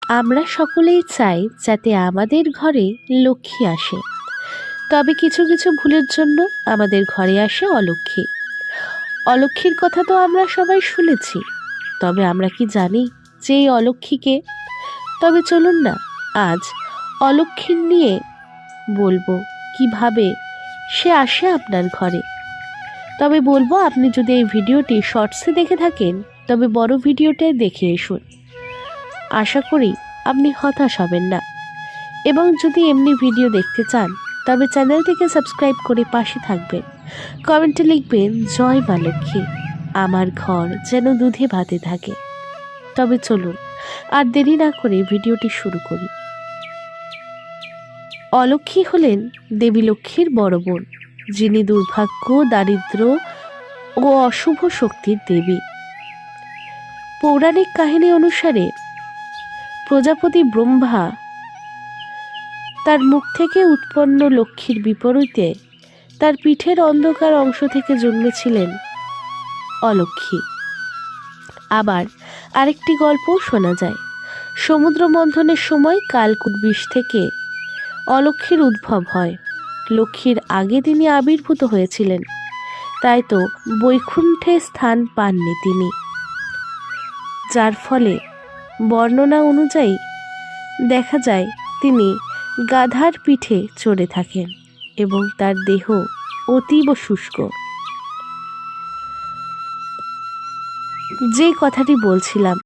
আমরা সকলেই চাই যাতে আমাদের ঘরে লক্ষ্মী আসে, তবে কিছু কিছু ভুলের জন্য আমাদের ঘরে আসে অলক্ষ্মী। অলক্ষ্মীর কথা তো আমরা সবাই শুনেছি, তবে আমরা কি জানি যে এই অলক্ষ্মীকে? তবে চলুন না আজ অলক্ষ্মীর নিয়ে বলবো কিভাবে সে আসে আপনার ঘরে। তবে বলবো, আপনি যদি এই ভিডিওটি শর্টসে দেখে থাকেন তবে বড় ভিডিওটাই দেখে এসুন। আশা করি আপনি হতাশ হবেন না। এবং যদি এমনি ভিডিও দেখতে চান তবে চ্যানেলটিকে সাবস্ক্রাইব করে পাশে থাকবেন। কমেন্টে লিখবেন জয় মা লক্ষ্মী, আমার ঘর যেন দুধে ভাতে থাকে। তবে চলুন আর দেরি না করে ভিডিওটি শুরু করি। অলক্ষ্মী হলেন দেবী লক্ষ্মীর বড় বোন, যিনি দুর্ভাগ্য, দারিদ্র ও অশুভ শক্তির দেবী। পৌরাণিক কাহিনী অনুসারে প্রজাপতি ব্রহ্মা তার মুখ থেকে উৎপন্ন লক্ষ্মীর বিপরীতে তার পিঠের অন্ধকার অংশ থেকে জন্মেছিলেন অলক্ষ্মী। আবার আরেকটি গল্পও শোনা যায়, সমুদ্র মন্থনের সময় কালকূট বিষ থেকে অলক্ষ্মীর উদ্ভব হয়। লক্ষ্মীর আগে তিনি আবির্ভূত হয়েছিলেন, তাই তো বৈকুণ্ঠে স্থান পাননি তিনি, যার ফলে বর্ণনা অনুযায়ী দেখা যায় তিনি গাধার পিঠে চড়ে থাকেন এবং তার দেহ অতীব শুষ্ক। যে কথাটি বলছিলাম,